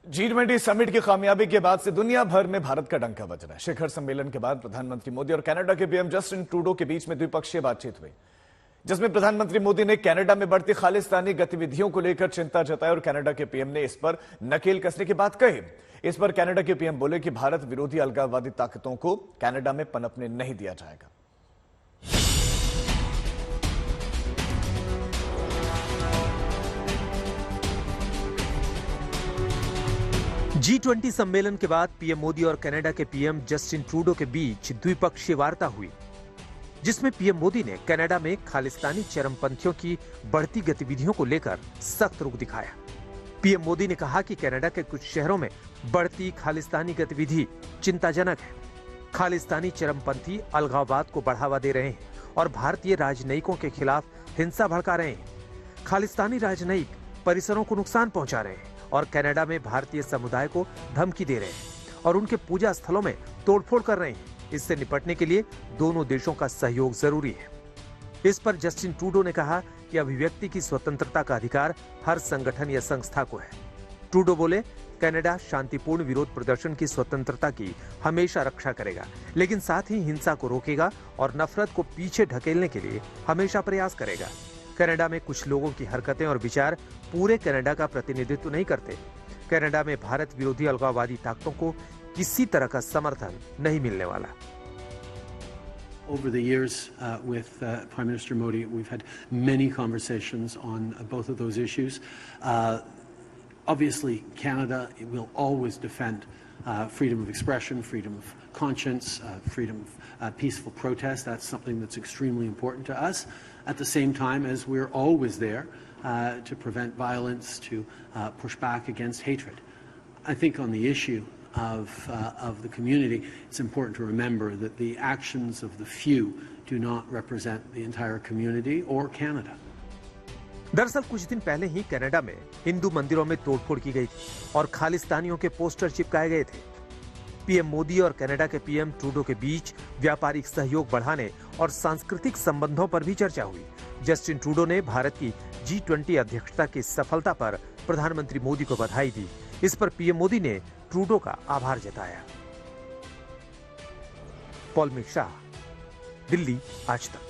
G20 summit की कामयाबी के बाद से दुनिया भर में भारत का डंका बज रहा है। शिखर सम्मेलन के बाद प्रधानमंत्री मोदी और कनाडा के पीएम जस्टिन ट्रूडो के बीच में द्विपक्षीय बातचीत हुई, जिसमें प्रधानमंत्री मोदी ने कनाडा में बढ़ती खालिस्तानी गतिविधियों को लेकर चिंता जताई और कनाडा के पीएम ने इस पर नकेल कसने की बात कही। इस पर कनाडा के पीएम बोले कि भारत विरोधी अलगाववादी ताकतों को कनाडा में पनपने नहीं दिया जाएगा। G20 सम्मेलन के बाद पीएम मोदी और कनाडा के पीएम जस्टिन ट्रूडो के बीच द्विपक्षीय वार्ता हुई, जिसमें पीएम मोदी ने कनाडा में खालिस्तानी चरमपंथियों की बढ़ती गतिविधियों को लेकर सख्त रुख दिखाया। पीएम मोदी ने कहा कि कनाडा के कुछ शहरों में बढ़ती खालिस्तानी गतिविधि चिंताजनक है। खालिस्तानी चरमपंथी अलगाववाद को बढ़ावा दे रहे हैं और भारतीय राजनयिकों के खिलाफ हिंसा भड़का रहे हैं। खालिस्तानी राजनयिक परिसरों को नुकसान पहुंचा रहे हैं और कनाडा में भारतीय समुदाय को धमकी दे रहे हैं और उनके पूजा स्थलों में तोड़फोड़ कर रहे हैं। इससे निपटने के लिए दोनों देशों का सहयोग जरूरी है। इस पर जस्टिन ट्रूडो ने कहा कि अभिव्यक्ति की स्वतंत्रता का अधिकार हर संगठन या संस्था को है। ट्रूडो बोले, कनाडा शांतिपूर्ण विरोध प्रदर्शन की स्वतंत्रता की हमेशा रक्षा करेगा, लेकिन साथ ही हिंसा को रोकेगा और नफरत को पीछे ढकेलने के लिए हमेशा प्रयास करेगा। कनाडा में कुछ लोगों की हरकतें और विचार पूरे कनाडा का प्रतिनिधित्व नहीं करते। कनाडा में भारत विरोधी अलगाववादी ताकतों को किसी तरह का समर्थन नहीं मिलने वाला। Over the years with Prime Minister Modi, we've had many conversations on both of those issues. Obviously, Canada will always defend freedom of expression, freedom of conscience, freedom of peaceful protest. That's something that's extremely important to us. At the same time as we're always there to prevent violence, to push back against hatred. I think on the issue of the community, it's important to remember that the actions of the few do not represent the entire community or Canada. दरअसल कुछ दिन पहले ही Canada में हिंदू मंदिरों में तोड़फोड़ की गई थी और खालिस्तानियों के पोस्टर चिपकाए गए थे। पीएम मोदी और कनाडा के पीएम ट्रूडो के बीच व्यापारिक सहयोग बढ़ाने और सांस्कृतिक संबंधों पर भी चर्चा हुई। जस्टिन ट्रूडो ने भारत की G20 अध्यक्षता की सफलता पर प्रधानमंत्री मोदी को बधाई दी। इस पर पीएम मोदी ने ट्रूडो का आभार जताया। पॉल मिश्रा, दिल्ली, आज तक।